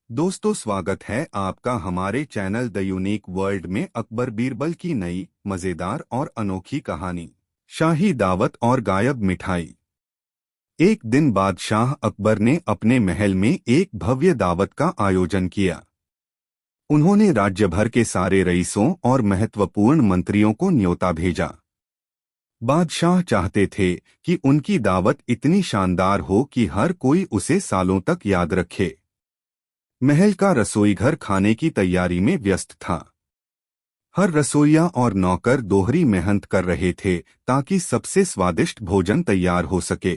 दोस्तों, स्वागत है आपका हमारे चैनल द यूनिक वर्ल्ड में अकबर बीरबल की नई मजेदार और अनोखी कहानी। शाही दावत और गायब मिठाई। एक दिन बादशाह अकबर ने अपने महल में एक भव्य दावत का आयोजन किया। उन्होंने राज्य भर के सारे रईसों और महत्वपूर्ण मंत्रियों को न्योता भेजा। बादशाह चाहते थे कि उनकी दावत इतनी शानदार हो कि हर कोई उसे सालों तक याद रखे। महल का रसोईघर खाने की तैयारी में व्यस्त था। हर रसोइया और नौकर दोहरी मेहनत कर रहे थे ताकि सबसे स्वादिष्ट भोजन तैयार हो सके।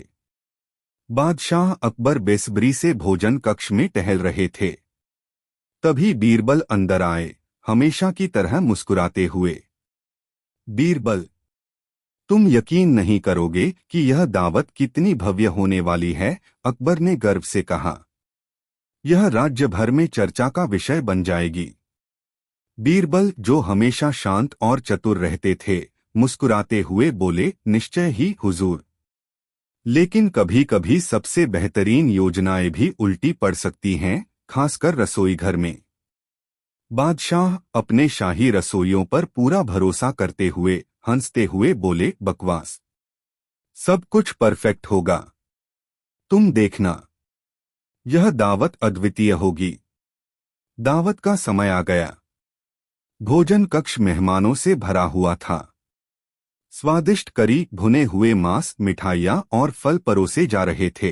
बादशाह अकबर बेसब्री से भोजन कक्ष में टहल रहे थे। तभी बीरबल अंदर आए, हमेशा की तरह मुस्कुराते हुए। बीरबल, तुम यकीन नहीं करोगे कि यह दावत कितनी भव्य होने वाली है, अकबर ने गर्व से कहा। यह राज्य भर में चर्चा का विषय बन जाएगी। बीरबल, जो हमेशा शांत और चतुर रहते थे, मुस्कुराते हुए बोले, निश्चय ही हुजूर। लेकिन कभी कभी सबसे बेहतरीन योजनाएं भी उल्टी पड़ सकती हैं, खासकर रसोईघर में। बादशाह अपने शाही रसोइयों पर पूरा भरोसा करते हुए हंसते हुए बोले, बकवास। सब कुछ परफेक्ट होगा। तुम देखना, यह दावत अद्वितीय होगी। दावत का समय आ गया। भोजन कक्ष मेहमानों से भरा हुआ था। स्वादिष्ट करी, भुने हुए मांस, मिठाइयाँ और फल परोसे जा रहे थे।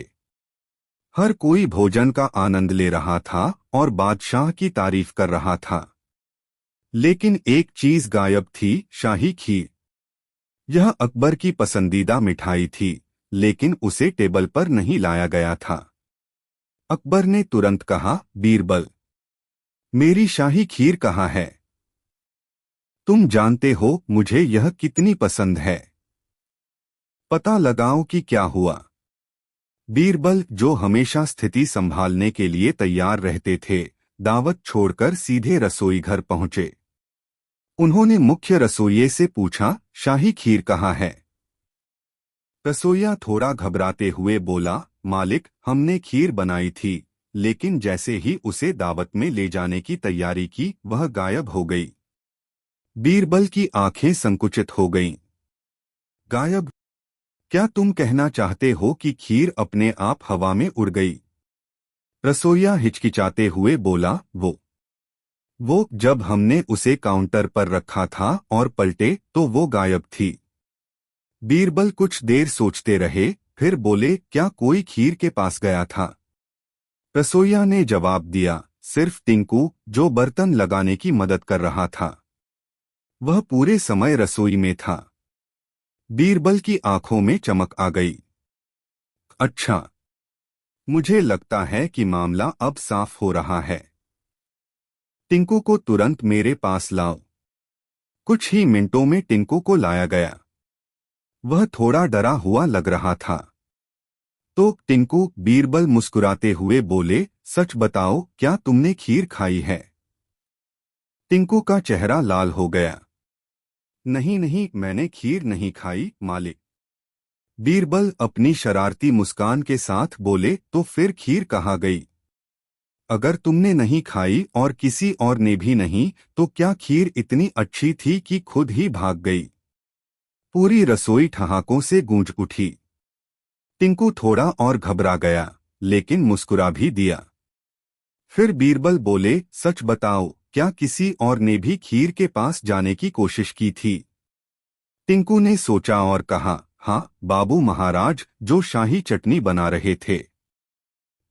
हर कोई भोजन का आनंद ले रहा था और बादशाह की तारीफ कर रहा था। लेकिन एक चीज गायब थी, शाही खीर। यह अकबर की पसंदीदा मिठाई थी, लेकिन उसे टेबल पर नहीं लाया गया था। अकबर ने तुरंत कहा, बीरबल, मेरी शाही खीर कहाँ है? तुम जानते हो मुझे यह कितनी पसंद है। पता लगाओ कि क्या हुआ। बीरबल, जो हमेशा स्थिति संभालने के लिए तैयार रहते थे, दावत छोड़कर सीधे रसोईघर पहुंचे। उन्होंने मुख्य रसोइये से पूछा, शाही खीर कहाँ है? रसोइया थोड़ा घबराते हुए बोला, मालिक, हमने खीर बनाई थी, लेकिन जैसे ही उसे दावत में ले जाने की तैयारी की, वह गायब हो गई। बीरबल की आंखें संकुचित हो गईं। गायब? क्या तुम कहना चाहते हो कि खीर अपने आप हवा में उड़ गई? रसोइया हिचकिचाते हुए बोला, वो जब हमने उसे काउंटर पर रखा था और पलटे तो वो गायब थी। बीरबल कुछ देर सोचते रहे, फिर बोले, क्या कोई खीर के पास गया था? रसोइया ने जवाब दिया, सिर्फ टिंकू, जो बर्तन लगाने की मदद कर रहा था। वह पूरे समय रसोई में था। बीरबल की आंखों में चमक आ गई। अच्छा, मुझे लगता है कि मामला अब साफ हो रहा है। टिंकू को तुरंत मेरे पास लाओ। कुछ ही मिनटों में टिंकू को लाया गया। वह थोड़ा डरा हुआ लग रहा था। तो टिंकू, बीरबल मुस्कुराते हुए बोले, सच बताओ, क्या तुमने खीर खाई है? टिंकू का चेहरा लाल हो गया। नहीं नहीं, मैंने खीर नहीं खाई, मालिक। बीरबल अपनी शरारती मुस्कान के साथ बोले, तो फिर खीर कहाँ गई? अगर तुमने नहीं खाई और किसी और ने भी नहीं, तो क्या खीर इतनी अच्छी थी कि खुद ही भाग गई? पूरी रसोई ठहाकों से गूंज उठी। टिंकू थोड़ा और घबरा गया, लेकिन मुस्कुरा भी दिया। फिर बीरबल बोले, सच बताओ, क्या किसी और ने भी खीर के पास जाने की कोशिश की थी? टिंकू ने सोचा और कहा, हाँ, बाबू महाराज, जो शाही चटनी बना रहे थे।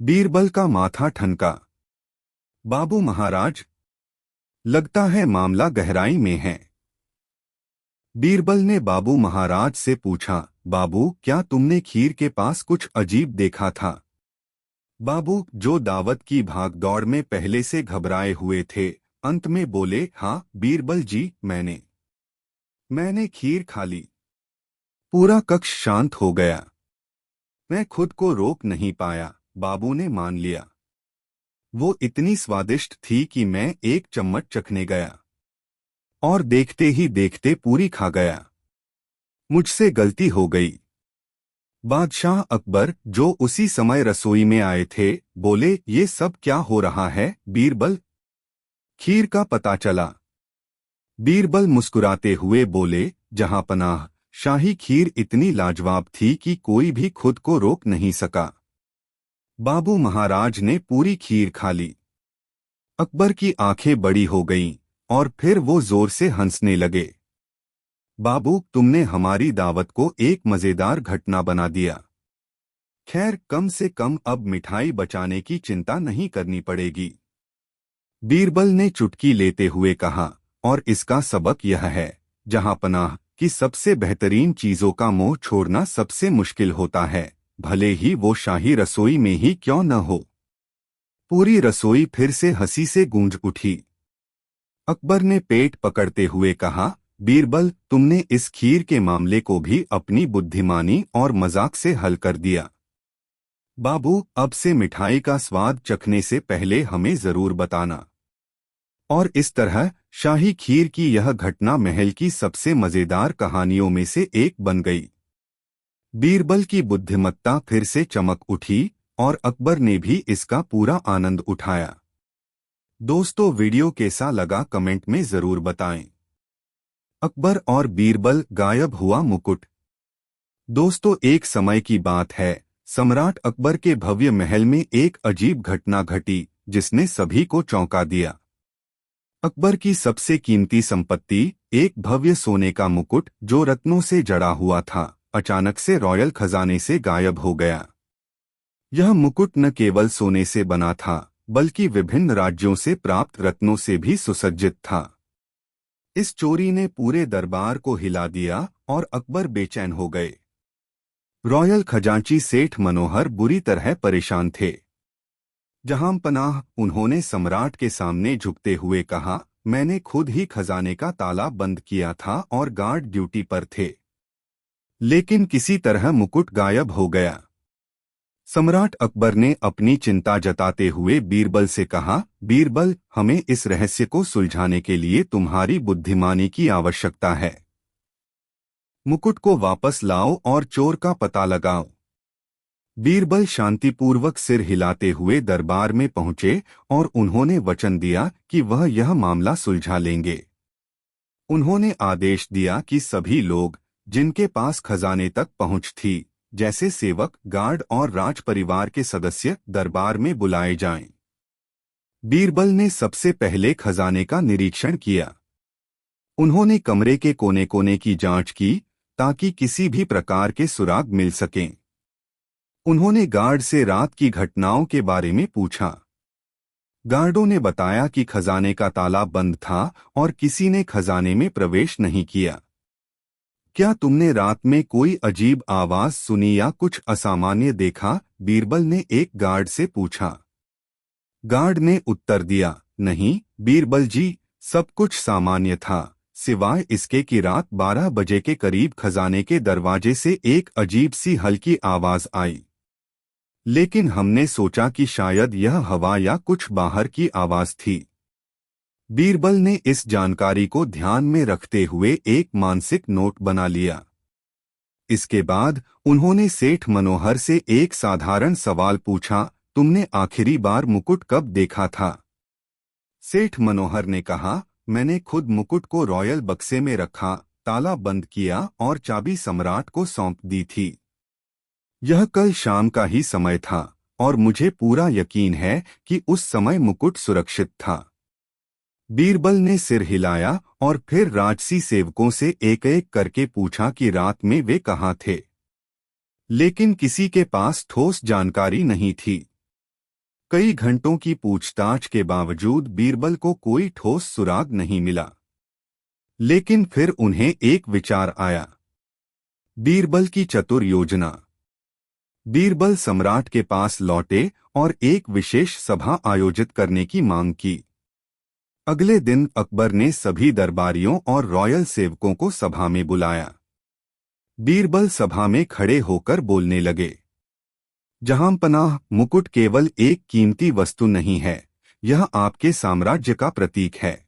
बीरबल का माथा ठनका। बाबू महाराज? लगता है मामला गहराई में है। बीरबल ने बाबू महाराज से पूछा, बाबू, क्या तुमने खीर के पास कुछ अजीब देखा था? बाबू, जो दावत की भागदौड़ में पहले से घबराए हुए थे, अंत में बोले, हाँ बीरबल जी, मैंने खीर खा ली। पूरा कक्ष शांत हो गया। मैं खुद को रोक नहीं पाया, बाबू ने मान लिया। वो इतनी स्वादिष्ट थी कि मैं एक चम्मच चखने गया और देखते ही देखते पूरी खा गया। मुझसे गलती हो गई। बादशाह अकबर, जो उसी समय रसोई में आए थे, बोले, ये सब क्या हो रहा है बीरबल? खीर का पता चला। बीरबल मुस्कुराते हुए बोले, जहांपनाह, शाही खीर इतनी लाजवाब थी कि कोई भी खुद को रोक नहीं सका। बाबू महाराज ने पूरी खीर खा ली। अकबर की आंखें बड़ी हो गईं और फिर वो जोर से हंसने लगे। बाबू, तुमने हमारी दावत को एक मजेदार घटना बना दिया। खैर, कम से कम अब मिठाई बचाने की चिंता नहीं करनी पड़ेगी। बीरबल ने चुटकी लेते हुए कहा, और इसका सबक यह है, जहांपनाह, कि सबसे बेहतरीन चीजों का मोह छोड़ना सबसे मुश्किल होता है, भले ही वो शाही रसोई में ही क्यों न हो। पूरी रसोई फिर से हंसी से गूंज उठी। अकबर ने पेट पकड़ते हुए कहा, बीरबल, तुमने इस खीर के मामले को भी अपनी बुद्धिमानी और मजाक से हल कर दिया। बाबू, अब से मिठाई का स्वाद चखने से पहले हमें जरूर बताना। और इस तरह शाही खीर की यह घटना महल की सबसे मजेदार कहानियों में से एक बन गई। बीरबल की बुद्धिमत्ता फिर से चमक उठी और अकबर ने भी इसका पूरा आनंद उठाया। दोस्तों, वीडियो कैसा लगा कमेंट में जरूर बताएं। अकबर और बीरबल, गायब हुआ मुकुट। दोस्तों, एक समय की बात है, सम्राट अकबर के भव्य महल में एक अजीब घटना घटी जिसने सभी को चौंका दिया। अकबर की सबसे कीमती संपत्ति, एक भव्य सोने का मुकुट जो रत्नों से जड़ा हुआ था, अचानक से रॉयल खजाने से गायब हो गया। यह मुकुट न केवल सोने से बना था, बल्कि विभिन्न राज्यों से प्राप्त रत्नों से भी सुसज्जित था। इस चोरी ने पूरे दरबार को हिला दिया और अकबर बेचैन हो गए। रॉयल खजांची सेठ मनोहर बुरी तरह परेशान थे। जहांपनाह, उन्होंने सम्राट के सामने झुकते हुए कहा, मैंने खुद ही खजाने का ताला बंद किया था और गार्ड ड्यूटी पर थे, लेकिन किसी तरह मुकुट गायब हो गया। सम्राट अकबर ने अपनी चिंता जताते हुए बीरबल से कहा, बीरबल, हमें इस रहस्य को सुलझाने के लिए तुम्हारी बुद्धिमानी की आवश्यकता है। मुकुट को वापस लाओ और चोर का पता लगाओ। बीरबल शांतिपूर्वक सिर हिलाते हुए दरबार में पहुंचे और उन्होंने वचन दिया कि वह यह मामला सुलझा लेंगे। उन्होंने आदेश दिया कि सभी लोग, जिनके पास खजाने तक पहुंच थी, जैसे सेवक, गार्ड और राज परिवार के सदस्य, दरबार में बुलाए जाएं। बीरबल ने सबसे पहले खजाने का निरीक्षण किया। उन्होंने कमरे के कोने कोने की जांच की ताकि किसी भी प्रकार के सुराग मिल सकें। उन्होंने गार्ड से रात की घटनाओं के बारे में पूछा। गार्डों ने बताया कि खजाने का ताला बंद था और किसी ने खजाने में प्रवेश नहीं किया। क्या तुमने रात में कोई अजीब आवाज सुनी या कुछ असामान्य देखा? बीरबल ने एक गार्ड से पूछा। गार्ड ने उत्तर दिया, नहीं बीरबल जी, सब कुछ सामान्य था, सिवाय इसके कि रात 12 बजे के करीब खजाने के दरवाजे से एक अजीब सी हल्की आवाज आई। लेकिन हमने सोचा कि शायद यह हवा या कुछ बाहर की आवाज थी। बीरबल ने इस जानकारी को ध्यान में रखते हुए एक मानसिक नोट बना लिया। इसके बाद उन्होंने सेठ मनोहर से एक साधारण सवाल पूछा, तुमने आखिरी बार मुकुट कब देखा था? सेठ मनोहर ने कहा, मैंने खुद मुकुट को रॉयल बक्से में रखा, ताला बंद किया और चाबी सम्राट को सौंप दी थी। यह कल शाम का ही समय था और मुझे पूरा यकीन है कि उस समय मुकुट सुरक्षित था। बीरबल ने सिर हिलाया और फिर राजसी सेवकों से एक एक करके पूछा कि रात में वे कहाँ थे, लेकिन किसी के पास ठोस जानकारी नहीं थी। कई घंटों की पूछताछ के बावजूद बीरबल को कोई ठोस सुराग नहीं मिला। लेकिन फिर उन्हें एक विचार आया। बीरबल की चतुर योजना। बीरबल सम्राट के पास लौटे और एक विशेष सभा आयोजित करने की मांग की। अगले दिन अकबर ने सभी दरबारियों और रॉयल सेवकों को सभा में बुलाया। बीरबल सभा में खड़े होकर बोलने लगे, जहांपनाह, मुकुट केवल एक कीमती वस्तु नहीं है, यह आपके साम्राज्य का प्रतीक है।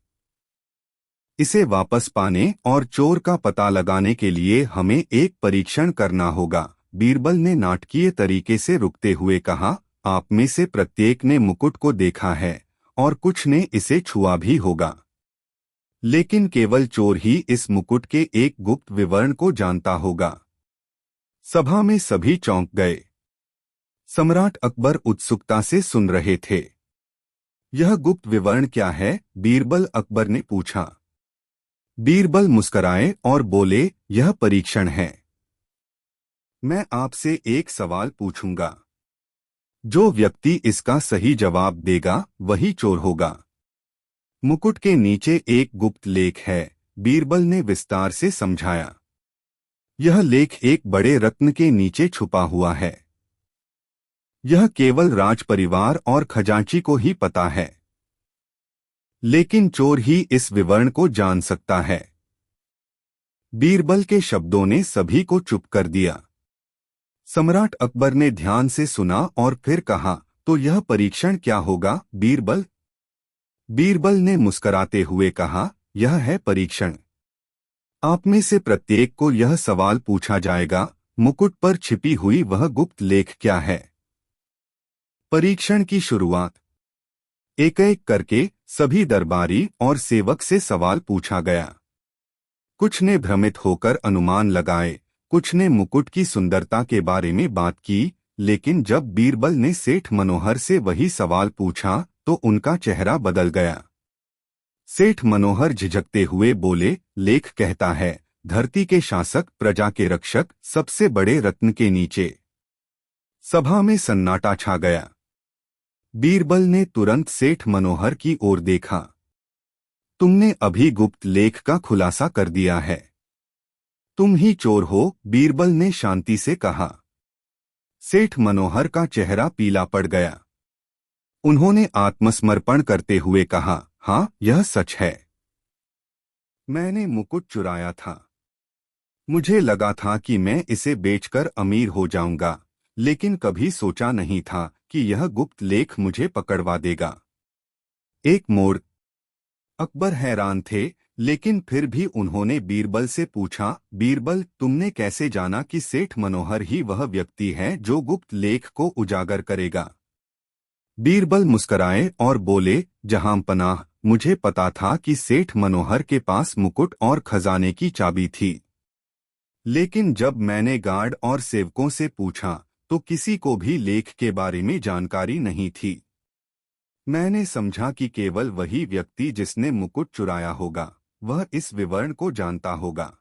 इसे वापस पाने और चोर का पता लगाने के लिए हमें एक परीक्षण करना होगा। बीरबल ने नाटकीय तरीके से रुकते हुए कहा, आप में से प्रत्येक ने मुकुट को देखा है और कुछ ने इसे छुआ भी होगा, लेकिन केवल चोर ही इस मुकुट के एक गुप्त विवरण को जानता होगा। सभा में सभी चौंक गए। सम्राट अकबर उत्सुकता से सुन रहे थे। यह गुप्त विवरण क्या है? बीरबल अकबर ने पूछा। बीरबल मुस्कराए और बोले, यह परीक्षण है। मैं आपसे एक सवाल पूछूंगा। जो व्यक्ति इसका सही जवाब देगा वही चोर होगा। मुकुट के नीचे एक गुप्त लेख है, बीरबल ने विस्तार से समझाया। यह लेख एक बड़े रत्न के नीचे छुपा हुआ है। यह केवल राज परिवार और खजांची को ही पता है, लेकिन चोर ही इस विवरण को जान सकता है। बीरबल के शब्दों ने सभी को चुप कर दिया। सम्राट अकबर ने ध्यान से सुना और फिर कहा, तो यह परीक्षण क्या होगा बीरबल? बीरबल ने मुस्कराते हुए कहा, यह है परीक्षण। आप में से प्रत्येक को यह सवाल पूछा जाएगा, मुकुट पर छिपी हुई वह गुप्त लेख क्या है? परीक्षण की शुरुआत। एक एक करके सभी दरबारी और सेवक से सवाल पूछा गया। कुछ ने भ्रमित होकर अनुमान लगाए, कुछ ने मुकुट की सुंदरता के बारे में बात की, लेकिन जब बीरबल ने सेठ मनोहर से वही सवाल पूछा तो उनका चेहरा बदल गया। सेठ मनोहर झिझकते हुए बोले, लेख कहता है, धरती के शासक, प्रजा के रक्षक, सबसे बड़े रत्न के नीचे। सभा में सन्नाटा छा गया। बीरबल ने तुरंत सेठ मनोहर की ओर देखा। तुमने अभी गुप्त लेख का खुलासा कर दिया है। तुम ही चोर हो, बीरबल ने शांति से कहा। सेठ मनोहर का चेहरा पीला पड़ गया। उन्होंने आत्मसमर्पण करते हुए कहा, हाँ, यह सच है। मैंने मुकुट चुराया था। मुझे लगा था कि मैं इसे बेचकर अमीर हो जाऊंगा, लेकिन कभी सोचा नहीं था कि यह गुप्त लेख मुझे पकड़वा देगा। एक मोड़। अकबर हैरान थे, लेकिन फिर भी उन्होंने बीरबल से पूछा, बीरबल, तुमने कैसे जाना कि सेठ मनोहर ही वह व्यक्ति है जो गुप्त लेख को उजागर करेगा? बीरबल मुस्कराए और बोले, जहांपनाह, मुझे पता था कि सेठ मनोहर के पास मुकुट और खजाने की चाबी थी, लेकिन जब मैंने गार्ड और सेवकों से पूछा तो किसी को भी लेख के बारे में जानकारी नहीं थी। मैंने समझा कि केवल वही व्यक्ति जिसने मुकुट चुराया होगा, वह इस विवरण को जानता होगा।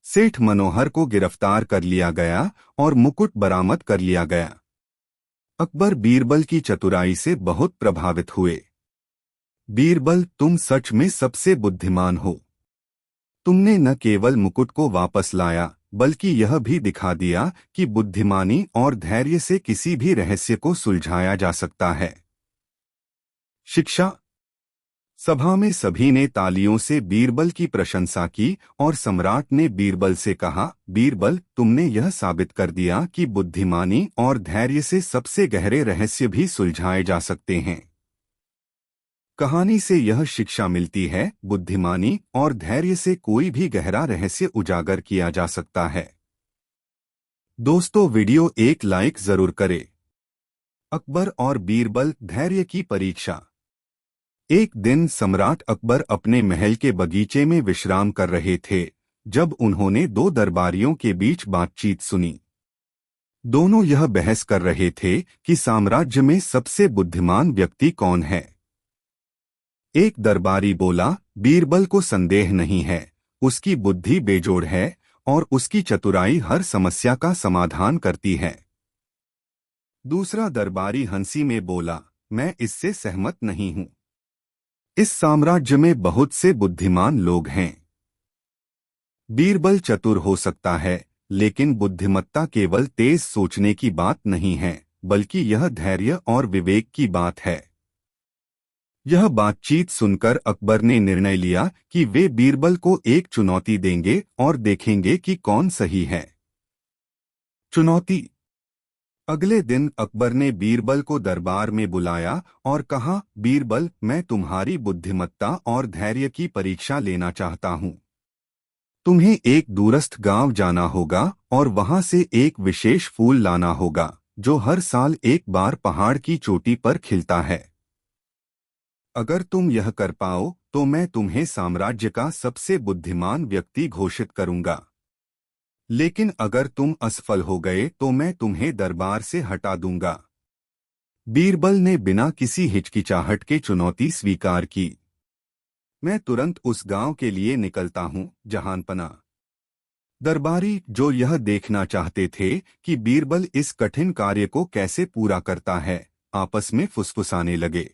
सेठ मनोहर को गिरफ्तार कर लिया गया और मुकुट बरामद कर लिया गया। अकबर बीरबल की चतुराई से बहुत प्रभावित हुए। बीरबल, तुम सच में सबसे बुद्धिमान हो। तुमने न केवल मुकुट को वापस लाया, बल्कि यह भी दिखा दिया कि बुद्धिमानी और धैर्य से किसी भी रहस्य को सुलझाया जा सकता है। शिक्षा। सभा में सभी ने तालियों से बीरबल की प्रशंसा की और सम्राट ने बीरबल से कहा, बीरबल, तुमने यह साबित कर दिया कि बुद्धिमानी और धैर्य से सबसे गहरे रहस्य भी सुलझाए जा सकते हैं। कहानी से यह शिक्षा मिलती है, बुद्धिमानी और धैर्य से कोई भी गहरा रहस्य उजागर किया जा सकता है। दोस्तों, वीडियो एक लाइक जरूर करें। अकबर और बीरबल, धैर्य की परीक्षा। एक दिन सम्राट अकबर अपने महल के बगीचे में विश्राम कर रहे थे, जब उन्होंने दो दरबारियों के बीच बातचीत सुनी। दोनों यह बहस कर रहे थे कि साम्राज्य में सबसे बुद्धिमान व्यक्ति कौन है। एक दरबारी बोला, बीरबल को संदेह नहीं है, उसकी बुद्धि बेजोड़ है और उसकी चतुराई हर समस्या का समाधान करती है। दूसरा दरबारी हंसी में बोला, मैं इससे सहमत नहीं हूं। इस साम्राज्य में बहुत से बुद्धिमान लोग हैं। बीरबल चतुर हो सकता है, लेकिन बुद्धिमत्ता केवल तेज सोचने की बात नहीं है, बल्कि यह धैर्य और विवेक की बात है। यह बातचीत सुनकर अकबर ने निर्णय लिया कि वे बीरबल को एक चुनौती देंगे और देखेंगे कि कौन सही है। चुनौती। अगले दिन अकबर ने बीरबल को दरबार में बुलाया और कहा, बीरबल, मैं तुम्हारी बुद्धिमत्ता और धैर्य की परीक्षा लेना चाहता हूं। तुम्हें एक दूरस्थ गांव जाना होगा और वहां से एक विशेष फूल लाना होगा जो हर साल एक बार पहाड़ की चोटी पर खिलता है। अगर तुम यह कर पाओ तो मैं तुम्हें साम्राज्य का सबसे बुद्धिमान व्यक्ति घोषित करूंगा। लेकिन अगर तुम असफल हो गए तो मैं तुम्हें दरबार से हटा दूंगा। बीरबल ने बिना किसी हिचकिचाहट के चुनौती स्वीकार की। मैं तुरंत उस गांव के लिए निकलता हूं, जहानपना। दरबारी, जो यह देखना चाहते थे कि बीरबल इस कठिन कार्य को कैसे पूरा करता है, आपस में फुसफुसाने लगे।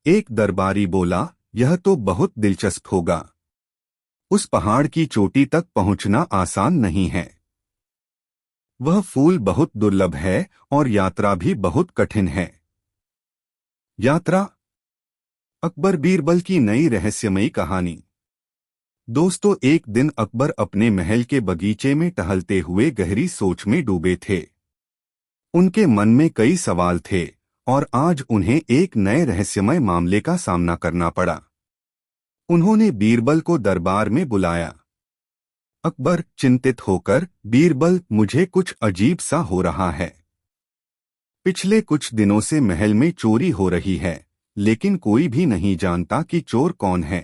एक दरबारी बोला, यह तो बहुत दिलचस्प होगा। उस पहाड़ की चोटी तक पहुंचना आसान नहीं है। वह फूल बहुत दुर्लभ है और यात्रा भी बहुत कठिन है। यात्रा। अकबर बीरबल की नई रहस्यमयी कहानी। दोस्तों, एक दिन अकबर अपने महल के बगीचे में टहलते हुए गहरी सोच में डूबे थे। उनके मन में कई सवाल थे और आज उन्हें एक नए रहस्यमय मामले का सामना करना पड़ा। उन्होंने बीरबल को दरबार में बुलाया। अकबर चिंतित होकर, बीरबल, मुझे कुछ अजीब सा हो रहा है। पिछले कुछ दिनों से महल में चोरी हो रही है, लेकिन कोई भी नहीं जानता कि चोर कौन है।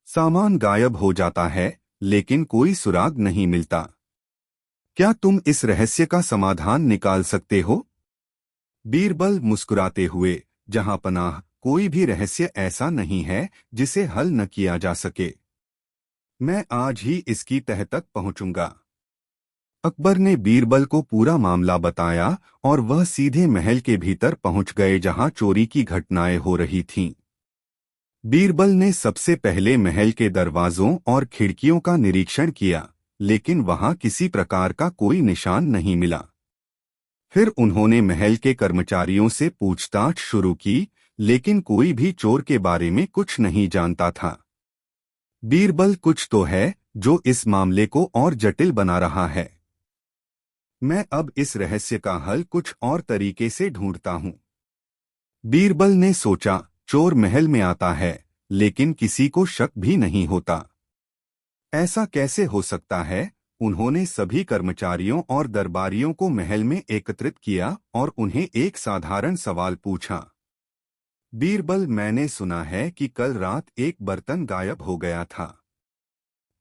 सामान गायब हो जाता है, लेकिन कोई सुराग नहीं मिलता। क्या तुम इस रहस्य का समाधान निकाल सकते हो? बीरबल मुस्कुराते हुए, जहांपनाह, कोई भी रहस्य ऐसा नहीं है जिसे हल न किया जा सके। मैं आज ही इसकी तह तक पहुंचूंगा। अकबर ने बीरबल को पूरा मामला बताया और वह सीधे महल के भीतर पहुंच गए जहां चोरी की घटनाएं हो रही थीं। बीरबल ने सबसे पहले महल के दरवाजों और खिड़कियों का निरीक्षण किया, लेकिन वहां किसी प्रकार का कोई निशान नहीं मिला। फिर उन्होंने महल के कर्मचारियों से पूछताछ शुरू की, लेकिन कोई भी चोर के बारे में कुछ नहीं जानता था। बीरबल, कुछ तो है जो इस मामले को और जटिल बना रहा है। मैं अब इस रहस्य का हल कुछ और तरीके से ढूंढता हूं। बीरबल ने सोचा, चोर महल में आता है, लेकिन किसी को शक भी नहीं होता। ऐसा कैसे हो सकता है? उन्होंने सभी कर्मचारियों और दरबारियों को महल में एकत्रित किया और उन्हें एक साधारण सवाल पूछा। बीरबल, मैंने सुना है कि कल रात एक बर्तन गायब हो गया था।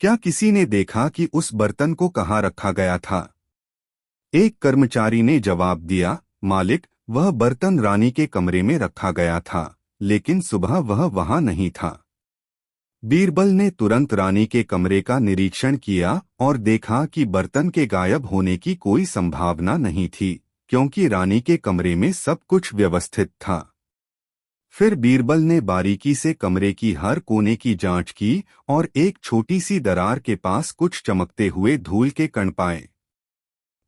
क्या किसी ने देखा कि उस बर्तन को कहाँ रखा गया था? एक कर्मचारी ने जवाब दिया, मालिक, वह बर्तन रानी के कमरे में रखा गया था, लेकिन सुबह वह वहां नहीं था। बीरबल ने तुरंत रानी के कमरे का निरीक्षण किया और देखा कि बर्तन के गायब होने की कोई संभावना नहीं थी, क्योंकि रानी के कमरे में सब कुछ व्यवस्थित था। फिर बीरबल ने बारीकी से कमरे की हर कोने की जांच की और एक छोटी सी दरार के पास कुछ चमकते हुए धूल के कण पाए।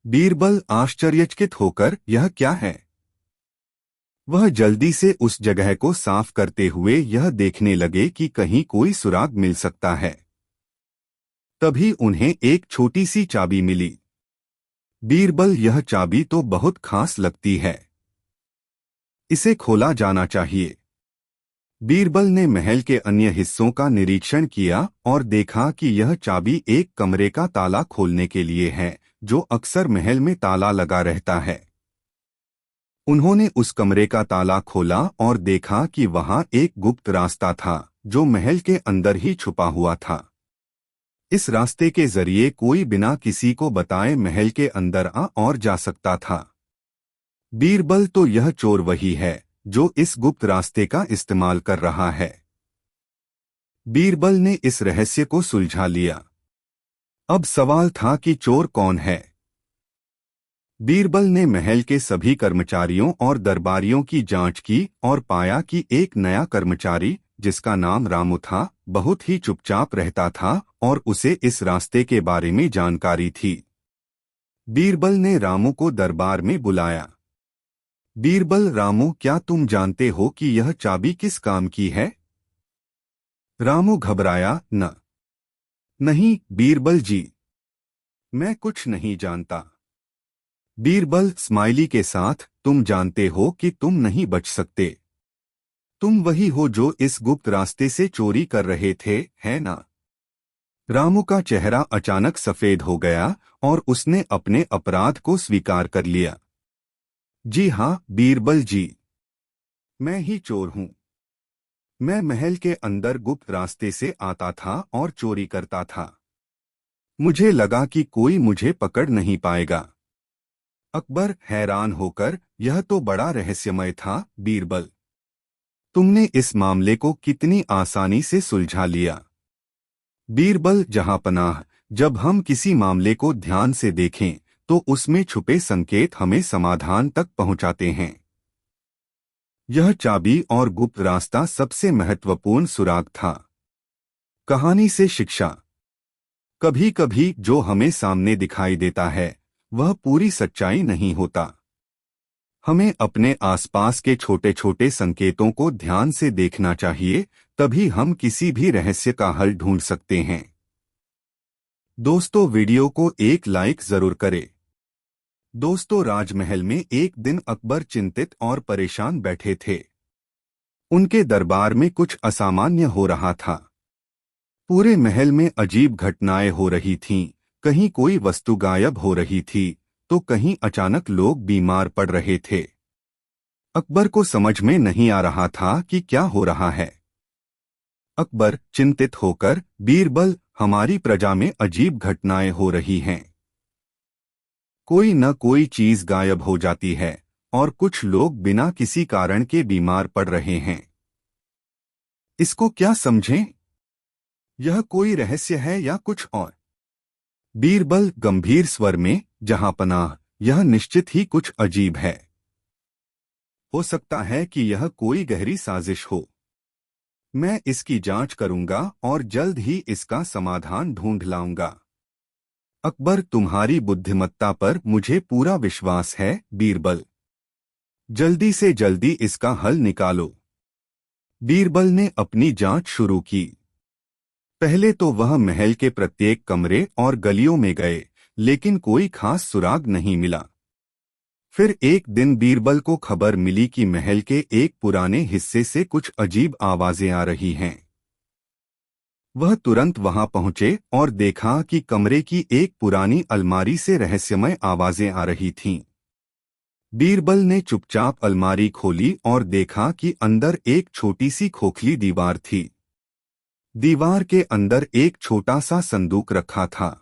बीरबल आश्चर्यचकित होकर, यह क्या है? वह जल्दी से उस जगह को साफ करते हुए यह देखने लगे कि कहीं कोई सुराग मिल सकता है। तभी उन्हें एक छोटी सी चाबी मिली। बीरबल, यह चाबी तो बहुत खास लगती है। इसे खोला जाना चाहिए। बीरबल ने महल के अन्य हिस्सों का निरीक्षण किया और देखा कि यह चाबी एक कमरे का ताला खोलने के लिए है, जो अक्सर महल में ताला लगा रहता है। उन्होंने उस कमरे का ताला खोला और देखा कि वहां एक गुप्त रास्ता था, जो महल के अंदर ही छुपा हुआ था। इस रास्ते के जरिए कोई बिना किसी को बताए महल के अंदर आ और जा सकता था। बीरबल, तो यह चोर वही है जो इस गुप्त रास्ते का इस्तेमाल कर रहा है। बीरबल ने इस रहस्य को सुलझा लिया। अब सवाल था कि चोर कौन है। बीरबल ने महल के सभी कर्मचारियों और दरबारियों की जांच की और पाया कि एक नया कर्मचारी, जिसका नाम रामू था, बहुत ही चुपचाप रहता था और उसे इस रास्ते के बारे में जानकारी थी। बीरबल ने रामू को दरबार में बुलाया। बीरबल, रामू, क्या तुम जानते हो कि यह चाबी किस काम की है? रामू घबराया, नहीं बीरबल जी, मैं कुछ नहीं जानता। बीरबल स्माइली के साथ, तुम जानते हो कि तुम नहीं बच सकते। तुम वही हो जो इस गुप्त रास्ते से चोरी कर रहे थे, है ना? रामू का चेहरा अचानक सफेद हो गया और उसने अपने अपराध को स्वीकार कर लिया। जी हाँ बीरबल जी, मैं ही चोर हूँ। मैं महल के अंदर गुप्त रास्ते से आता था और चोरी करता था। मुझे लगा कि कोई मुझे पकड़ नहीं पाएगा। अकबर हैरान होकर, यह तो बड़ा रहस्यमय था बीरबल। तुमने इस मामले को कितनी आसानी से सुलझा लिया। बीरबल जहांपनाह, जब हम किसी मामले को ध्यान से देखें तो उसमें छुपे संकेत हमें समाधान तक पहुंचाते हैं। यह चाबी और गुप्त रास्ता सबसे महत्वपूर्ण सुराग था। कहानी से शिक्षा। कभी कभी जो हमें सामने दिखाई देता है वह पूरी सच्चाई नहीं होता। हमें अपने आसपास के छोटे छोटे संकेतों को ध्यान से देखना चाहिए, तभी हम किसी भी रहस्य का हल ढूंढ सकते हैं। दोस्तों, वीडियो को एक लाइक जरूर करें। दोस्तों, राजमहल में एक दिन अकबर चिंतित और परेशान बैठे थे। उनके दरबार में कुछ असामान्य हो रहा था। पूरे महल में अजीब घटनाएं हो रही थीं। कहीं कोई वस्तु गायब हो रही थी तो कहीं अचानक लोग बीमार पड़ रहे थे। अकबर को समझ में नहीं आ रहा था कि क्या हो रहा है। अकबर चिंतित होकर, बीरबल, हमारी प्रजा में अजीब घटनाएं हो रही हैं। कोई न कोई चीज गायब हो जाती है और कुछ लोग बिना किसी कारण के बीमार पड़ रहे हैं। इसको क्या समझें? यह कोई रहस्य है या कुछ और? बीरबल गंभीर स्वर में, जहांपनाह, यह निश्चित ही कुछ अजीब है। हो सकता है कि यह कोई गहरी साजिश हो। मैं इसकी जांच करूंगा और जल्द ही इसका समाधान ढूंढ लाऊंगा। अकबर, तुम्हारी बुद्धिमत्ता पर मुझे पूरा विश्वास है बीरबल। जल्दी से जल्दी इसका हल निकालो। बीरबल ने अपनी जांच शुरू की। पहले तो वह महल के प्रत्येक कमरे और गलियों में गए, लेकिन कोई खास सुराग नहीं मिला। फिर एक दिन बीरबल को खबर मिली कि महल के एक पुराने हिस्से से कुछ अजीब आवाजें आ रही हैं। वह तुरंत वहां पहुंचे और देखा कि कमरे की एक पुरानी अलमारी से रहस्यमय आवाजें आ रही थीं। बीरबल ने चुपचाप अलमारी खोली और देखा कि अंदर एक छोटी सी खोखली दीवार थी। दीवार के अंदर एक छोटा सा संदूक रखा था।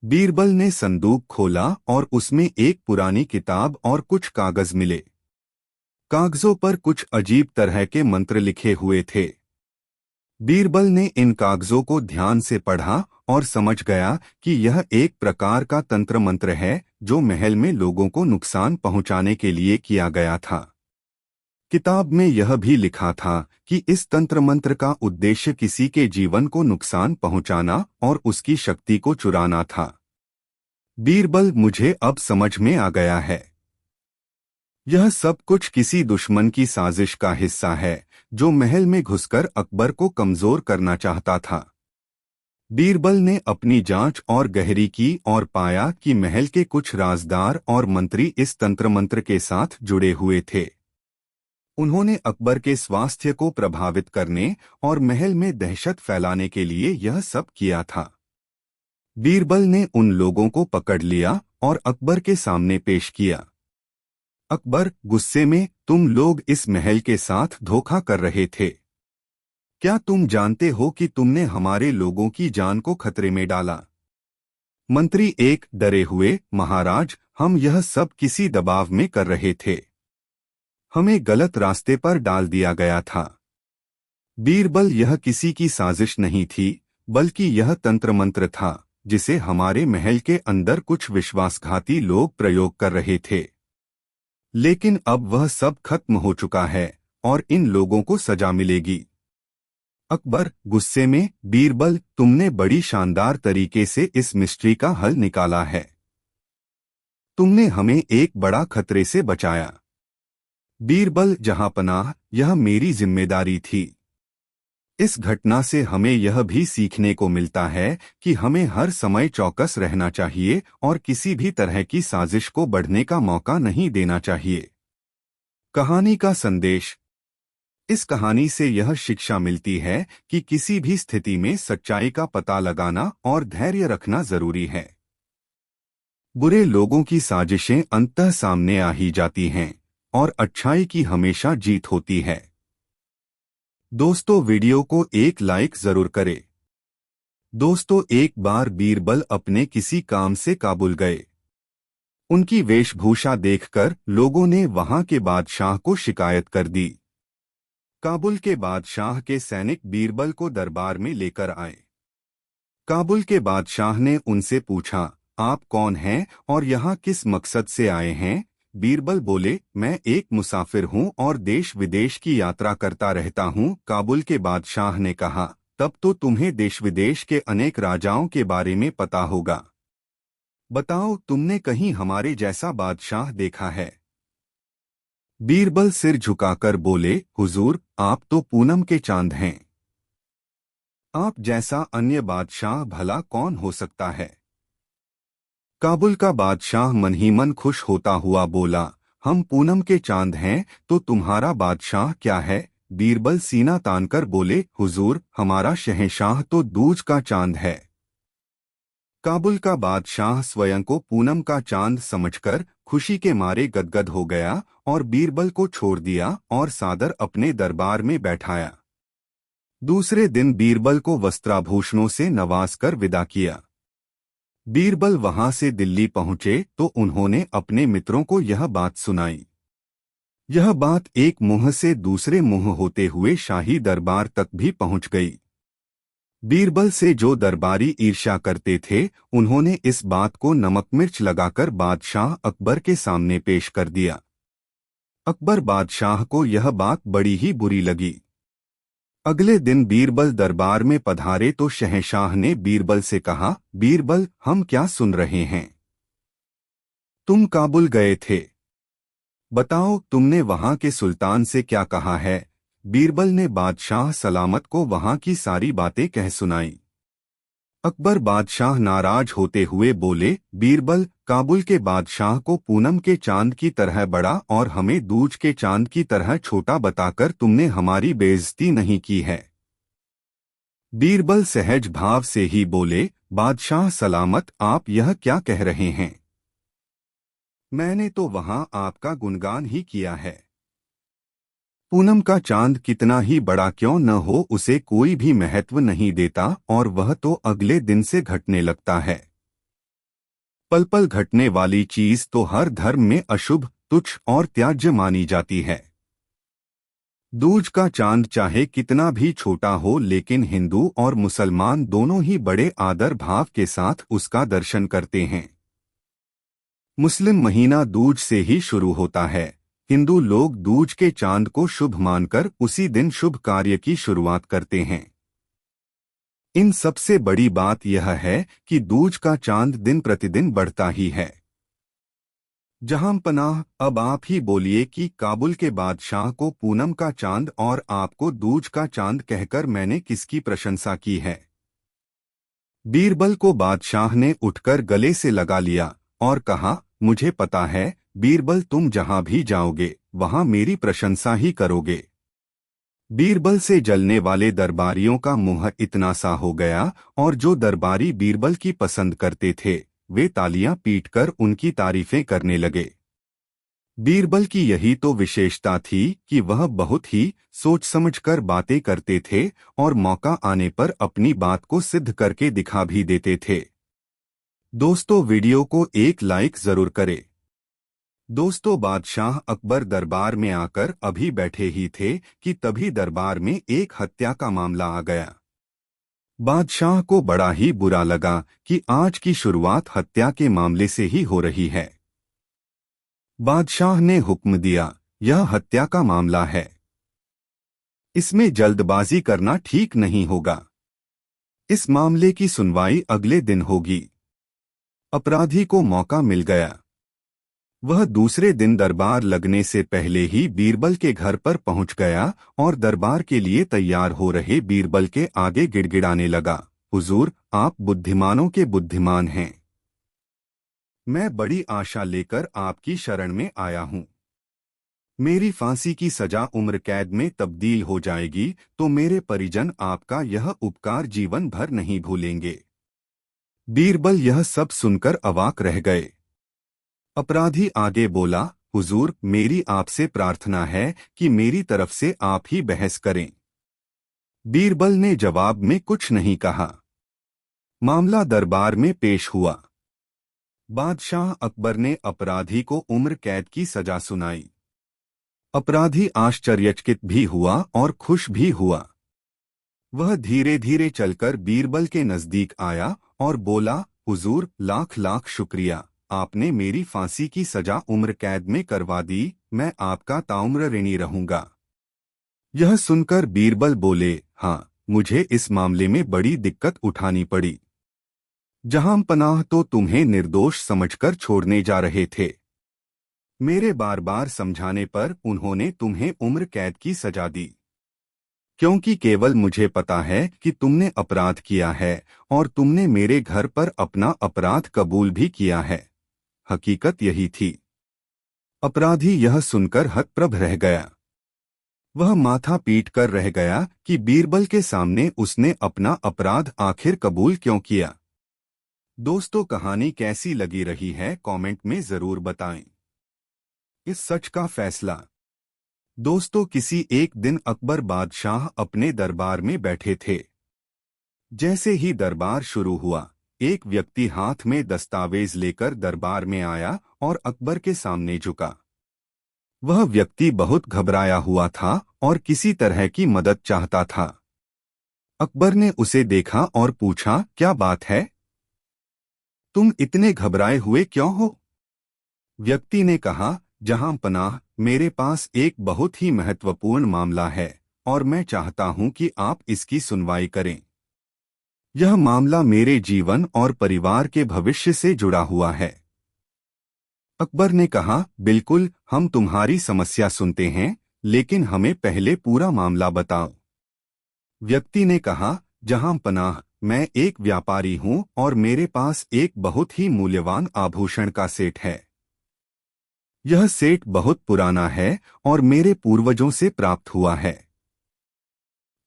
बीरबल ने संदूक खोला और उसमें एक पुरानी किताब और कुछ कागज मिले। कागजों पर कुछ अजीब तरह के मंत्र लिखे हुए थे। बीरबल ने इन कागजों को ध्यान से पढ़ा और समझ गया कि यह एक प्रकार का तंत्र मंत्र है जो महल में लोगों को नुकसान पहुंचाने के लिए किया गया था। किताब में यह भी लिखा था कि इस तंत्र मंत्र का उद्देश्य किसी के जीवन को नुकसान पहुंचाना और उसकी शक्ति को चुराना था। बीरबल, मुझे अब समझ में आ गया है। यह सब कुछ किसी दुश्मन की साजिश का हिस्सा है जो महल में घुसकर अकबर को कमजोर करना चाहता था। बीरबल ने अपनी जांच और गहरी की और पाया कि महल के कुछ राजदार और मंत्री इस तंत्र मंत्र के साथ जुड़े हुए थे। उन्होंने अकबर के स्वास्थ्य को प्रभावित करने और महल में दहशत फैलाने के लिए यह सब किया था। बीरबल ने उन लोगों को पकड़ लिया और अकबर के सामने पेश किया। अकबर गुस्से में, तुम लोग इस महल के साथ धोखा कर रहे थे। क्या तुम जानते हो कि तुमने हमारे लोगों की जान को खतरे में डाला? मंत्री एक, डरे हुए, महाराज, हम यह सब किसी दबाव में कर रहे थे। हमें गलत रास्ते पर डाल दिया गया था। बीरबल, यह किसी की साजिश नहीं थी, बल्कि यह तंत्र मंत्र था जिसे हमारे महल के अंदर कुछ विश्वासघाती लोग प्रयोग कर रहे थे। लेकिन अब वह सब खत्म हो चुका है और इन लोगों को सजा मिलेगी। अकबर गुस्से में, बीरबल, तुमने बड़ी शानदार तरीके से इस मिस्ट्री का हल निकाला है। तुमने हमें एक बड़ा खतरे से बचाया। बीरबल, जहांपनाह, यह मेरी जिम्मेदारी थी। इस घटना से हमें यह भी सीखने को मिलता है कि हमें हर समय चौकस रहना चाहिए और किसी भी तरह की साजिश को बढ़ने का मौका नहीं देना चाहिए। कहानी का संदेश। इस कहानी से यह शिक्षा मिलती है कि किसी भी स्थिति में सच्चाई का पता लगाना और धैर्य रखना जरूरी है। बुरे लोगों की साजिशें अंततः सामने आ ही जाती हैं और अच्छाई की हमेशा जीत होती है। दोस्तों, वीडियो को एक लाइक जरूर करें। दोस्तों, एक बार बीरबल अपने किसी काम से काबुल गए। उनकी वेशभूषा देखकर लोगों ने वहां के बादशाह को शिकायत कर दी। काबुल के बादशाह के सैनिक बीरबल को दरबार में लेकर आए। काबुल के बादशाह ने उनसे पूछा, आप कौन हैं और यहाँ किस मकसद से आए हैं? बीरबल बोले, मैं एक मुसाफिर हूँ और देश विदेश की यात्रा करता रहता हूँ। काबुल के बादशाह ने कहा, तब तो तुम्हें देश विदेश के अनेक राजाओं के बारे में पता होगा। बताओ, तुमने कहीं हमारे जैसा बादशाह देखा है? बीरबल सिर झुकाकर बोले, हुजूर, आप तो पूनम के चांद हैं। आप जैसा अन्य बादशाह भला कौन हो सकता है? काबुल का बादशाह मन ही मन खुश होता हुआ बोला, हम पूनम के चांद हैं तो तुम्हारा बादशाह क्या है? बीरबल सीना तानकर बोले, हुजूर, हमारा शहंशाह तो दूज का चांद है। काबुल का बादशाह स्वयं को पूनम का चांद समझकर खुशी के मारे गदगद हो गया और बीरबल को छोड़ दिया और सादर अपने दरबार में बैठाया। दूसरे दिन बीरबल को वस्त्राभूषणों से नवाजकर विदा किया। बीरबल वहां से दिल्ली पहुंचे तो उन्होंने अपने मित्रों को यह बात सुनाई। यह बात एक मुंह से दूसरे मुंह होते हुए शाही दरबार तक भी पहुंच गई। बीरबल से जो दरबारी ईर्ष्या करते थे, उन्होंने इस बात को नमक मिर्च लगाकर बादशाह अकबर के सामने पेश कर दिया। अकबर बादशाह को यह बात बड़ी ही बुरी लगी। अगले दिन बीरबल दरबार में पधारे तो शहंशाह ने बीरबल से कहा, बीरबल, हम क्या सुन रहे हैं? तुम काबुल गए थे। बताओ, तुमने वहां के सुल्तान से क्या कहा है? बीरबल ने बादशाह सलामत को वहां की सारी बातें कह सुनाई। अकबर बादशाह नाराज होते हुए बोले, बीरबल, काबुल के बादशाह को पूनम के चांद की तरह बड़ा और हमें दूज के चांद की तरह छोटा बताकर तुमने हमारी बेइज्जती नहीं की है। बीरबल सहज भाव से ही बोले, बादशाह सलामत, आप यह क्या कह रहे हैं? मैंने तो वहां आपका गुणगान ही किया है। पूनम का चांद कितना ही बड़ा क्यों न हो, उसे कोई भी महत्व नहीं देता और वह तो अगले दिन से घटने लगता है। पल पल घटने वाली चीज तो हर धर्म में अशुभ, तुच्छ और त्याज्य मानी जाती है। दूज का चांद चाहे कितना भी छोटा हो, लेकिन हिंदू और मुसलमान दोनों ही बड़े आदर भाव के साथ उसका दर्शन करते हैं। मुस्लिम महीना दूज से ही शुरू होता है। हिंदू लोग दूज के चांद को शुभ मानकर उसी दिन शुभ कार्य की शुरुआत करते हैं। इन सबसे बड़ी बात यह है कि दूज का चांद दिन प्रतिदिन बढ़ता ही है। जहां पनाह, अब आप ही बोलिए कि काबुल के बादशाह को पूनम का चांद और आपको दूज का चांद कहकर मैंने किसकी प्रशंसा की है? बीरबल को बादशाह ने उठकर गले से लगा लिया और कहा, मुझे पता है बीरबल, तुम जहां भी जाओगे वहां मेरी प्रशंसा ही करोगे। बीरबल से जलने वाले दरबारियों का मुंह इतना सा हो गया और जो दरबारी बीरबल की पसंद करते थे, वे तालियां पीटकर उनकी तारीफें करने लगे। बीरबल की यही तो विशेषता थी कि वह बहुत ही सोच समझकर बातें करते थे और मौका आने पर अपनी बात को सिद्ध करके दिखा भी देते थे। दोस्तों, वीडियो को एक लाइक जरूर करें। दोस्तों, बादशाह अकबर दरबार में आकर अभी बैठे ही थे कि तभी दरबार में एक हत्या का मामला आ गया। बादशाह को बड़ा ही बुरा लगा कि आज की शुरुआत हत्या के मामले से ही हो रही है। बादशाह ने हुक्म दिया, यह हत्या का मामला है, इसमें जल्दबाजी करना ठीक नहीं होगा। इस मामले की सुनवाई अगले दिन होगी। अपराधी को मौका मिल गया। वह दूसरे दिन दरबार लगने से पहले ही बीरबल के घर पर पहुंच गया और दरबार के लिए तैयार हो रहे बीरबल के आगे गिड़गिड़ाने लगा, हुजूर, आप बुद्धिमानों के बुद्धिमान हैं। मैं बड़ी आशा लेकर आपकी शरण में आया हूं। मेरी फांसी की सजा उम्र कैद में तब्दील हो जाएगी तो मेरे परिजन आपका यह उपकार जीवन भर नहीं भूलेंगे। बीरबल यह सब सुनकर अवाक रह गए। अपराधी आगे बोला, हुजूर, मेरी आपसे प्रार्थना है कि मेरी तरफ से आप ही बहस करें। बीरबल ने जवाब में कुछ नहीं कहा। मामला दरबार में पेश हुआ। बादशाह अकबर ने अपराधी को उम्र कैद की सजा सुनाई। अपराधी आश्चर्यचकित भी हुआ और खुश भी हुआ। वह धीरे धीरे चलकर बीरबल के नजदीक आया और बोला, हुजूर, लाख लाख शुक्रिया, आपने मेरी फांसी की सजा उम्र कैद में करवा दी। मैं आपका ताउम्र ऋणी रहूंगा। यह सुनकर बीरबल बोले, हाँ, मुझे इस मामले में बड़ी दिक्कत उठानी पड़ी। जहां पनाह तो तुम्हें निर्दोष समझकर छोड़ने जा रहे थे। मेरे बार बार समझाने पर उन्होंने तुम्हें उम्र कैद की सजा दी, क्योंकि केवल मुझे पता है कि तुमने अपराध किया है और तुमने मेरे घर पर अपना अपराध कबूल भी किया है। हकीकत यही थी। अपराधी यह सुनकर हतप्रभ रह गया। वह माथा पीट कर रह गया कि बीरबल के सामने उसने अपना अपराध आखिर कबूल क्यों किया। दोस्तों, कहानी कैसी लगी रही है कमेंट में जरूर बताएं। इस सच का फैसला। दोस्तों, किसी एक दिन अकबर बादशाह अपने दरबार में बैठे थे। जैसे ही दरबार शुरू हुआ, एक व्यक्ति हाथ में दस्तावेज लेकर दरबार में आया और अकबर के सामने झुका। वह व्यक्ति बहुत घबराया हुआ था और किसी तरह की मदद चाहता था। अकबर ने उसे देखा और पूछा, क्या बात है? तुम इतने घबराए हुए क्यों हो? व्यक्ति ने कहा, जहां पनाह, मेरे पास एक बहुत ही महत्वपूर्ण मामला है और मैं चाहता हूं कि आप इसकी सुनवाई करें। यह मामला मेरे जीवन और परिवार के भविष्य से जुड़ा हुआ है। अकबर ने कहा, बिल्कुल, हम तुम्हारी समस्या सुनते हैं, लेकिन हमें पहले पूरा मामला बताओ। व्यक्ति ने कहा, जहां पनाह, मैं एक व्यापारी हूं और मेरे पास एक बहुत ही मूल्यवान आभूषण का सेट है। यह सेट बहुत पुराना है और मेरे पूर्वजों से प्राप्त हुआ है।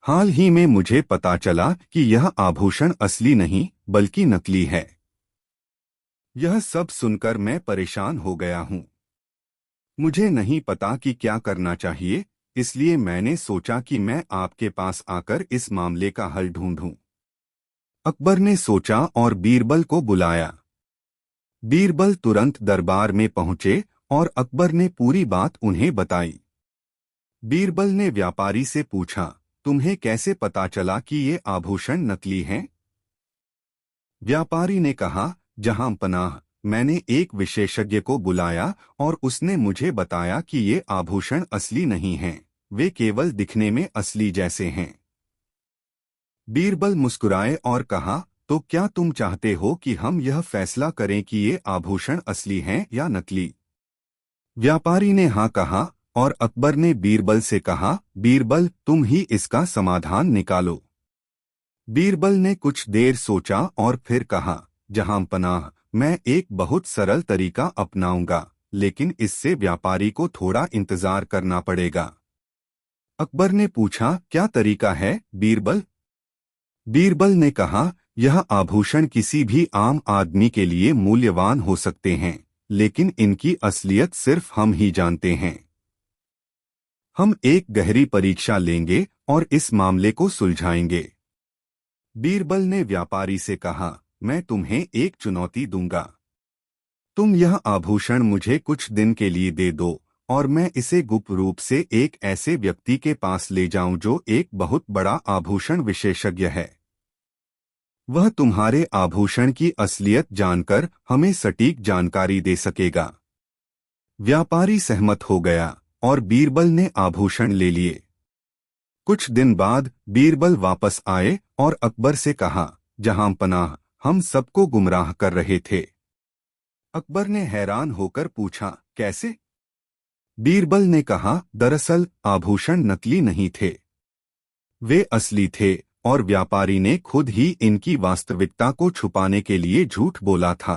हाल ही में मुझे पता चला कि यह आभूषण असली नहीं बल्कि नकली है। यह सब सुनकर मैं परेशान हो गया हूं। मुझे नहीं पता कि क्या करना चाहिए, इसलिए मैंने सोचा कि मैं आपके पास आकर इस मामले का हल ढूंढूं। अकबर ने सोचा और बीरबल को बुलाया। बीरबल तुरंत दरबार में पहुंचे और अकबर ने पूरी बात उन्हें बताई। बीरबल ने व्यापारी से पूछा, तुम्हें कैसे पता चला कि ये आभूषण नकली हैं? व्यापारी ने कहा, जहां पनाह, मैंने एक विशेषज्ञ को बुलाया और उसने मुझे बताया कि ये आभूषण असली नहीं हैं, वे केवल दिखने में असली जैसे हैं। बीरबल मुस्कुराए और कहा, तो क्या तुम चाहते हो कि हम यह फैसला करें कि ये आभूषण असली हैं या नकली? व्यापारी ने हाँ कहा और अकबर ने बीरबल से कहा, बीरबल, तुम ही इसका समाधान निकालो। बीरबल ने कुछ देर सोचा और फिर कहा, जहां पनाह, मैं एक बहुत सरल तरीका अपनाऊंगा, लेकिन इससे व्यापारी को थोड़ा इंतजार करना पड़ेगा। अकबर ने पूछा, क्या तरीका है बीरबल? बीरबल ने कहा, यह आभूषण किसी भी आम आदमी के लिए मूल्यवान हो सकते हैं, लेकिन इनकी असलियत सिर्फ हम ही जानते हैं। हम एक गहरी परीक्षा लेंगे और इस मामले को सुलझाएंगे। बीरबल ने व्यापारी से कहा, मैं तुम्हें एक चुनौती दूंगा। तुम यह आभूषण मुझे कुछ दिन के लिए दे दो और मैं इसे गुप्त रूप से एक ऐसे व्यक्ति के पास ले जाऊं जो एक बहुत बड़ा आभूषण विशेषज्ञ है। वह तुम्हारे आभूषण की असलियत जानकर हमें सटीक जानकारी दे सकेगा। व्यापारी सहमत हो गया और बीरबल ने आभूषण ले लिए। कुछ दिन बाद बीरबल वापस आए और अकबर से कहा, जहां पनाह, हम सबको गुमराह कर रहे थे। अकबर ने हैरान होकर पूछा, कैसे? बीरबल ने कहा, दरअसल आभूषण नकली नहीं थे, वे असली थे और व्यापारी ने खुद ही इनकी वास्तविकता को छुपाने के लिए झूठ बोला था।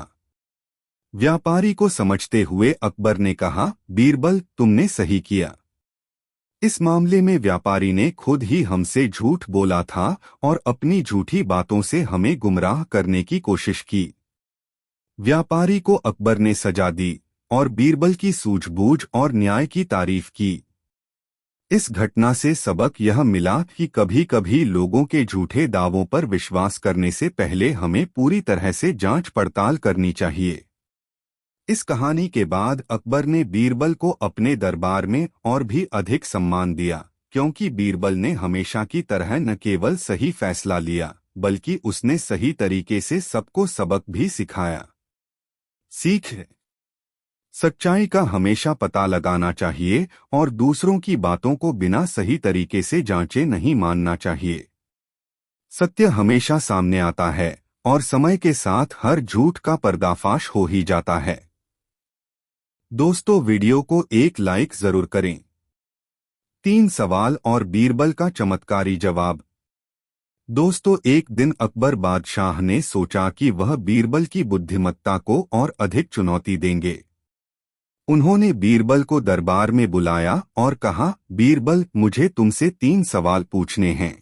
व्यापारी को समझते हुए अकबर ने कहा, बीरबल, तुमने सही किया। इस मामले में व्यापारी ने खुद ही हमसे झूठ बोला था और अपनी झूठी बातों से हमें गुमराह करने की कोशिश की। व्यापारी को अकबर ने सजा दी और बीरबल की सूझबूझ और न्याय की तारीफ की। इस घटना से सबक यह मिला कि कभी-कभी लोगों के झूठे दावों पर विश्वास करने से पहले हमें पूरी तरह से जांच पड़ताल करनी चाहिए। इस कहानी के बाद अकबर ने बीरबल को अपने दरबार में और भी अधिक सम्मान दिया, क्योंकि बीरबल ने हमेशा की तरह न केवल सही फैसला लिया, बल्कि उसने सही तरीके से सबको सबक भी सिखाया। सीख है, सच्चाई का हमेशा पता लगाना चाहिए और दूसरों की बातों को बिना सही तरीके से जांचे नहीं मानना चाहिए। सत्य हमेशा सामने आता है और समय के साथ हर झूठ का पर्दाफाश हो ही जाता है। दोस्तों, वीडियो को एक लाइक जरूर करें। 3 सवाल और बीरबल का चमत्कारी जवाब। दोस्तों, एक दिन अकबर बादशाह ने सोचा कि वह बीरबल की बुद्धिमत्ता को और अधिक चुनौती देंगे। उन्होंने बीरबल को दरबार में बुलाया और कहा, बीरबल, मुझे तुमसे 3 सवाल पूछने हैं।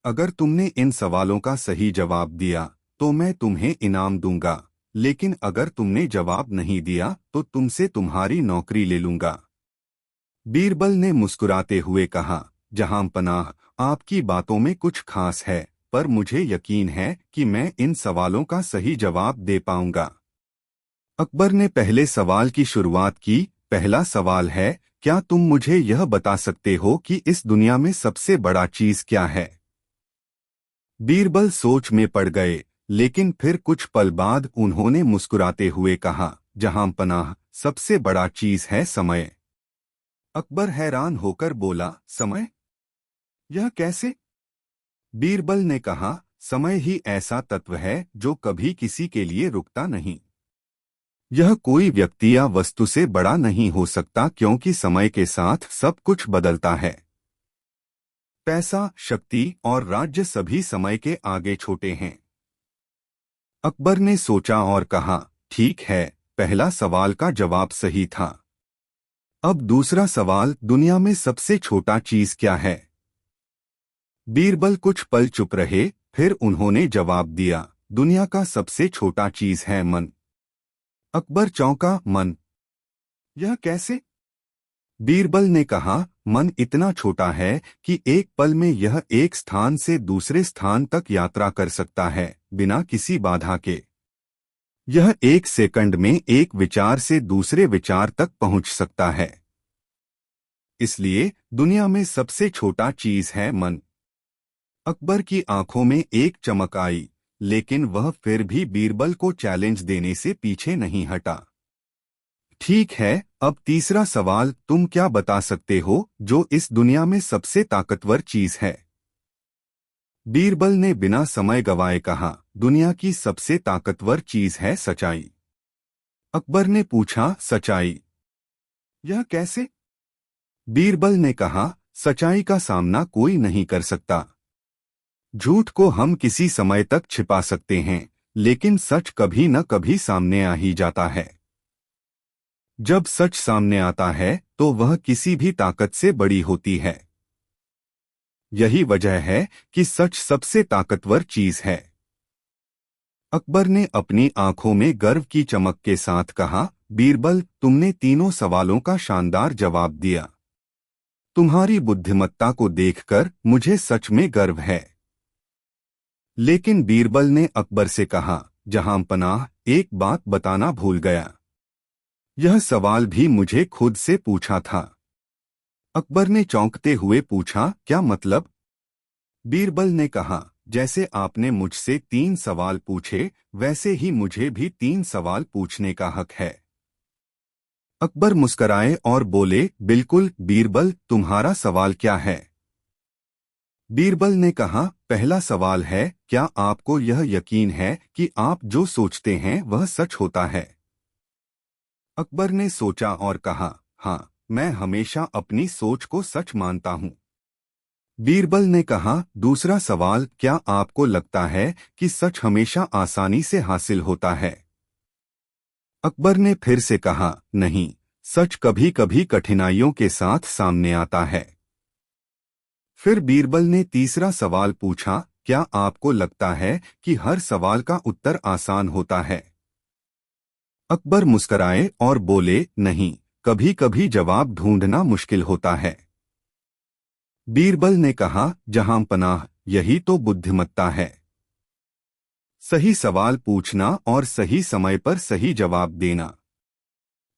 अगर तुमने इन सवालों का सही जवाब दिया तो मैं तुम्हें इनाम दूंगा, लेकिन अगर तुमने जवाब नहीं दिया तो तुमसे तुम्हारी नौकरी ले लूंगा। बीरबल ने मुस्कुराते हुए कहा, जहांपनाह, आपकी बातों में कुछ खास है, पर मुझे यकीन है कि मैं इन सवालों का सही जवाब दे पाऊंगा। अकबर ने पहले सवाल की शुरुआत की। पहला सवाल है, क्या तुम मुझे यह बता सकते हो कि इस दुनिया में सबसे बड़ा चीज क्या है? बीरबल सोच में पड़ गए, लेकिन फिर कुछ पल बाद उन्होंने मुस्कुराते हुए कहा, जहांपनाह, सबसे बड़ा चीज है समय। अकबर हैरान होकर बोला, समय? यह कैसे? बीरबल ने कहा, समय ही ऐसा तत्व है जो कभी किसी के लिए रुकता नहीं। यह कोई व्यक्ति या वस्तु से बड़ा नहीं हो सकता, क्योंकि समय के साथ सब कुछ बदलता है। पैसा, शक्ति और राज्य सभी समय के आगे छोटे हैं। अकबर ने सोचा और कहा, ठीक है, पहला सवाल का जवाब सही था। अब दूसरा सवाल, दुनिया में सबसे छोटा चीज क्या है? बीरबल कुछ पल चुप रहे, फिर उन्होंने जवाब दिया, दुनिया का सबसे छोटा चीज है मन। अकबर चौंका, मन? यह कैसे? बीरबल ने कहा, मन इतना छोटा है कि एक पल में यह एक स्थान से दूसरे स्थान तक यात्रा कर सकता है, बिना किसी बाधा के। यह एक सेकंड में एक विचार से दूसरे विचार तक पहुंच सकता है। इसलिए दुनिया में सबसे छोटा चीज है मन। अकबर की आंखों में एक चमक आई, लेकिन वह फिर भी बीरबल को चैलेंज देने से पीछे नहीं हटा। ठीक है, अब तीसरा सवाल, तुम क्या बता सकते हो जो इस दुनिया में सबसे ताकतवर चीज है? बीरबल ने बिना समय गवाए कहा, दुनिया की सबसे ताकतवर चीज है सच्चाई। अकबर ने पूछा, सच्चाई? यह कैसे? बीरबल ने कहा, सच्चाई का सामना कोई नहीं कर सकता। झूठ को हम किसी समय तक छिपा सकते हैं, लेकिन सच कभी न कभी सामने आ ही जाता है। जब सच सामने आता है तो वह किसी भी ताकत से बड़ी होती है। यही वजह है कि सच सबसे ताकतवर चीज है। अकबर ने अपनी आंखों में गर्व की चमक के साथ कहा, बीरबल, तुमने तीनों सवालों का शानदार जवाब दिया। तुम्हारी बुद्धिमत्ता को देखकर मुझे सच में गर्व है। लेकिन बीरबल ने अकबर से कहा, जहांपनाह, एक बात बताना भूल गया। यह सवाल भी मुझे खुद से पूछा था। अकबर ने चौंकते हुए पूछा, क्या मतलब? बीरबल ने कहा, जैसे आपने मुझसे 3 सवाल पूछे, वैसे ही मुझे भी 3 सवाल पूछने का हक है। अकबर मुस्कराए और बोले, बिल्कुल बीरबल, तुम्हारा सवाल क्या है? बीरबल ने कहा, पहला सवाल है, क्या आपको यह यकीन है कि आप जो सोचते हैं वह सच होता है? अकबर ने सोचा और कहा, हाँ, मैं हमेशा अपनी सोच को सच मानता हूँ। बीरबल ने कहा, दूसरा सवाल, क्या आपको लगता है कि सच हमेशा आसानी से हासिल होता है? अकबर ने फिर से कहा, नहीं, सच कभी कभी कठिनाइयों के साथ सामने आता है। फिर बीरबल ने तीसरा सवाल पूछा, क्या आपको लगता है कि हर सवाल का उत्तर आसान होता है? अकबर मुस्कराए और बोले, नहीं, कभी कभी जवाब ढूंढना मुश्किल होता है। बीरबल ने कहा, जहां पनाह, यही तो बुद्धिमत्ता है। सही सवाल पूछना और सही समय पर सही जवाब देना।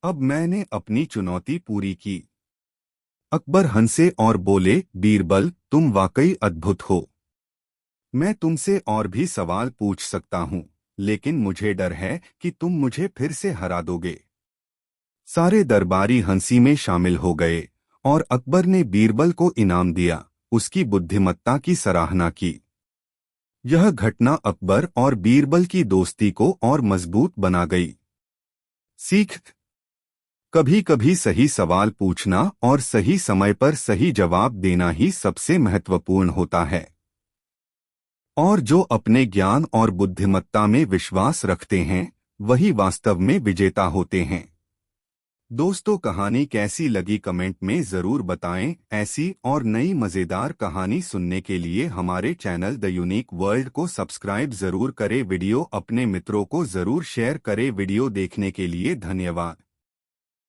अब मैंने अपनी चुनौती पूरी की। अकबर हंसे और बोले, बीरबल, तुम वाकई अद्भुत हो। मैं तुमसे और भी सवाल पूछ सकता हूँ, लेकिन मुझे डर है कि तुम मुझे फिर से हरा दोगे। सारे दरबारी हंसी में शामिल हो गए और अकबर ने बीरबल को इनाम दिया, उसकी बुद्धिमत्ता की सराहना की। यह घटना अकबर और बीरबल की दोस्ती को और मजबूत बना गई। सीख: कभी कभी सही सवाल पूछना और सही समय पर सही जवाब देना ही सबसे महत्वपूर्ण होता है। और जो अपने ज्ञान और बुद्धिमत्ता में विश्वास रखते हैं, वही वास्तव में विजेता होते हैं। दोस्तों, कहानी कैसी लगी कमेंट में ज़रूर बताएं। ऐसी और नई मज़ेदार कहानी सुनने के लिए हमारे चैनल द यूनिक वर्ल्ड को सब्सक्राइब ज़रूर करें। वीडियो अपने मित्रों को ज़रूर शेयर करें। वीडियो देखने के लिए धन्यवाद।